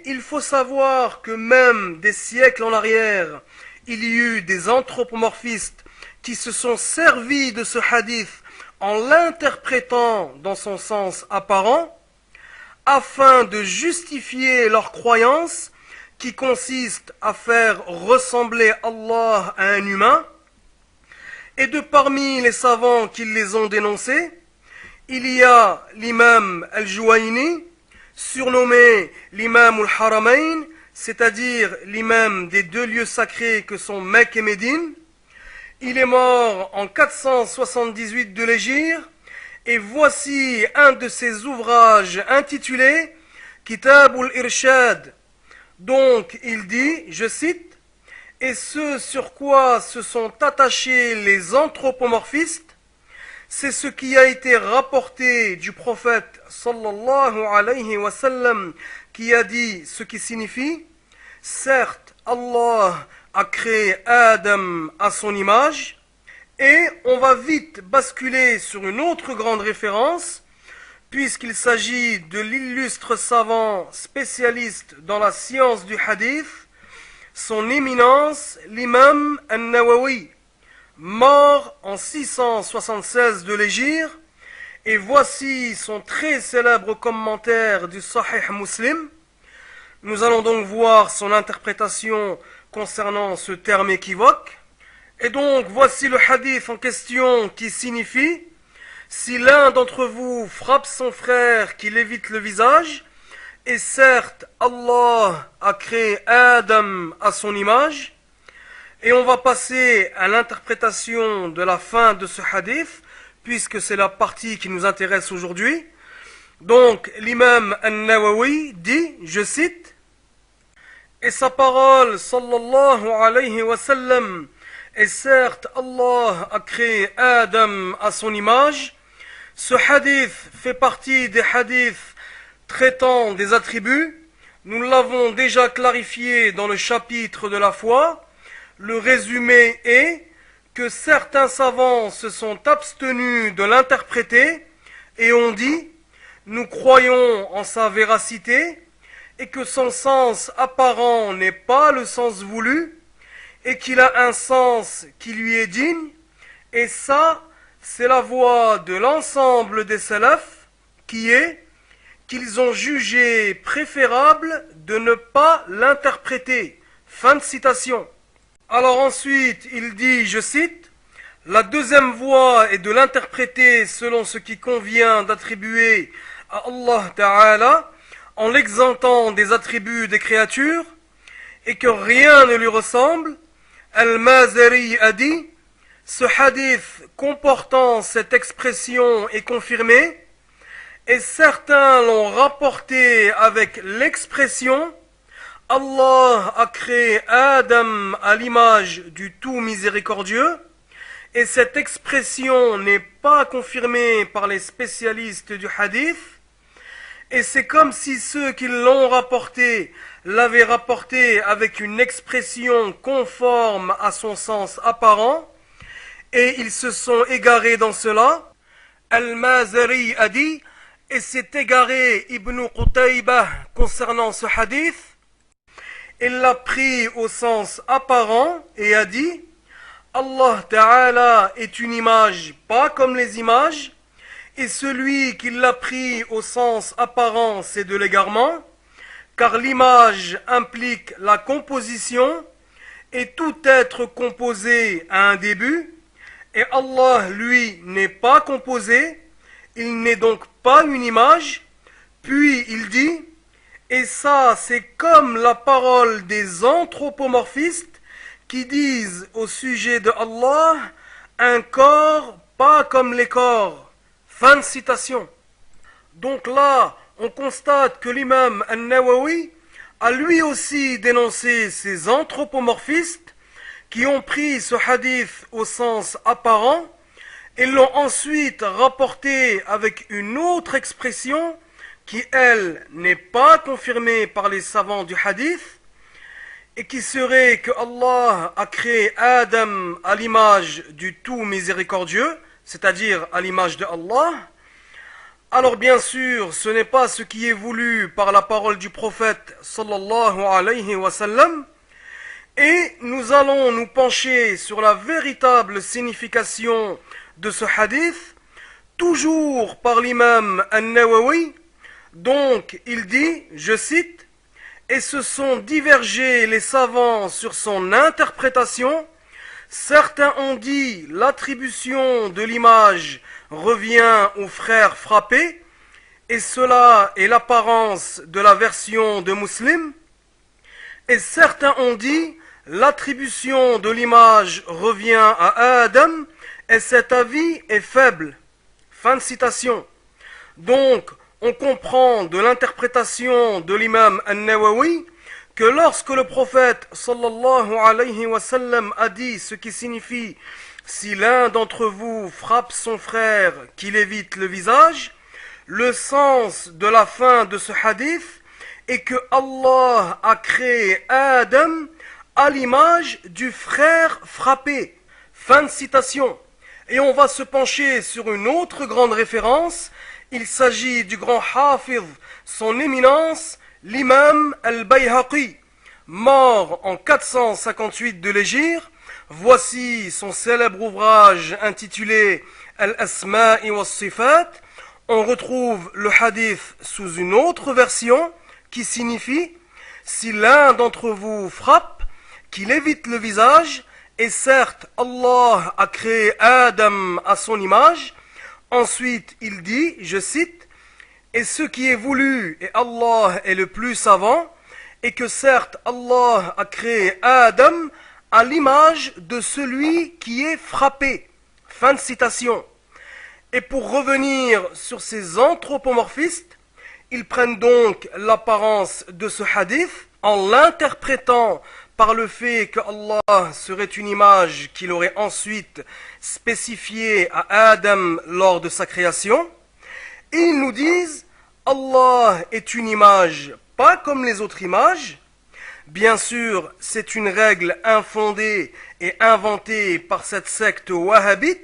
Et il faut savoir que même des siècles en arrière, il y eut des anthropomorphistes qui se sont servis de ce hadith en l'interprétant dans son sens apparent, afin de justifier leur croyance qui consiste à faire ressembler Allah à un humain. Et de parmi les savants qui les ont dénoncés, il y a l'imam al-Juwayni, surnommé l'imam al-Haramain, c'est-à-dire l'imam des deux lieux sacrés que sont Mecque et Médine. Il est mort en 478 de l'Hégire, et voici un de ses ouvrages intitulé Kitab al-Irshad. Donc il dit, je cite, « Et ce sur quoi se sont attachés les anthropomorphistes, c'est ce qui a été rapporté du prophète sallallahu alayhi wa sallam, qui a dit ce qui signifie, certes Allah a créé Adam à son image. » Et on va vite basculer sur une autre grande référence, puisqu'il s'agit de l'illustre savant spécialiste dans la science du hadith, son éminence, l'imam An-Nawawi, mort en 676 de l'Hégire, et voici son très célèbre commentaire du Sahih Muslim. Nous allons donc voir son interprétation concernant ce terme équivoque. Et donc, voici le hadith en question qui signifie « Si l'un d'entre vous frappe son frère qu'il évite le visage, et certes, Allah a créé Adam à son image. » Et on va passer à l'interprétation de la fin de ce hadith, puisque c'est la partie qui nous intéresse aujourd'hui. Donc, l'imam An-Nawawi dit, je cite, « Et sa parole, sallallahu alayhi wa sallam, et certes, Allah a créé Adam à son image. » Ce hadith fait partie des hadiths traitant des attributs. Nous l'avons déjà clarifié dans le chapitre de la foi. Le résumé est que certains savants se sont abstenus de l'interpréter et ont dit « Nous croyons en sa véracité et que son sens apparent n'est pas le sens voulu, et qu'il a un sens qui lui est digne, et ça, c'est la voie de l'ensemble des salafs, qui est qu'ils ont jugé préférable de ne pas l'interpréter. » Fin de citation. Alors ensuite, il dit, je cite, « La deuxième voie est de l'interpréter selon ce qui convient d'attribuer à Allah Ta'ala, en l'exemptant des attributs des créatures, et que rien ne lui ressemble. » Al-Mazari a dit, ce hadith comportant cette expression est confirmé, et certains l'ont rapporté avec l'expression Allah a créé Adam à l'image du tout miséricordieux, et cette expression n'est pas confirmée par les spécialistes du hadith, et c'est comme si ceux qui l'ont rapporté l'avait rapporté avec une expression conforme à son sens apparent, et ils se sont égarés dans cela. Al-Mazari a dit, et s'est égaré Ibn Qutaybah concernant ce hadith, il l'a pris au sens apparent et a dit, Allah Ta'ala est une image pas comme les images, et celui qui l'a pris au sens apparent c'est de l'égarement, car l'image implique la composition, et tout être composé a un début, et Allah, lui, n'est pas composé, il n'est donc pas une image. Puis il dit, et ça c'est comme la parole des anthropomorphistes qui disent au sujet de Allah, un corps pas comme les corps. Fin de citation. Donc là, on constate que l'imam An-Nawawi a lui aussi dénoncé ces anthropomorphistes qui ont pris ce hadith au sens apparent et l'ont ensuite rapporté avec une autre expression qui, elle, n'est pas confirmée par les savants du hadith et qui serait que Allah a créé Adam à l'image du tout miséricordieux, c'est-à-dire à l'image de Allah. Alors bien sûr, ce n'est pas ce qui est voulu par la parole du prophète sallallahu alayhi wa sallam, et nous allons nous pencher sur la véritable signification de ce hadith, toujours par l'imam An-Nawawi. Donc il dit, je cite, et se sont divergés les savants sur son interprétation. Certains ont dit l'attribution de l'image revient au frère frappé, et cela est l'apparence de la version de Muslim. Et certains ont dit l'attribution de l'image revient à Adam, et cet avis est faible. Fin de citation. Donc, on comprend de l'interprétation de l'imam An-Nawawi que lorsque le prophète sallallahu alayhi wa sallam a dit ce qui signifie si l'un d'entre vous frappe son frère qu'il évite le visage, le sens de la fin de ce hadith est que Allah a créé Adam à l'image du frère frappé. Fin de citation. Et on va se pencher sur une autre grande référence. Il s'agit du grand Hafiz, son éminence, l'imam Al-Bayhaqi, mort en 458 de l'Hégire. Voici son célèbre ouvrage intitulé Al-Asma'i wa Sifat. On retrouve le hadith sous une autre version qui signifie « Si l'un d'entre vous frappe, qu'il évite le visage, et certes Allah a créé Adam à son image. » Ensuite, il dit, je cite, « Et ce qui est voulu, et Allah est le plus savant, et que certes Allah a créé Adam à l'image de celui qui est frappé. » Fin de citation. Et pour revenir sur ces anthropomorphistes, ils prennent donc l'apparence de ce hadith en l'interprétant par le fait que Allah serait une image qu'il aurait ensuite spécifiée à Adam lors de sa création. Et ils nous disent, Allah est une image pas comme les autres images. Bien sûr, c'est une règle infondée et inventée par cette secte wahhabite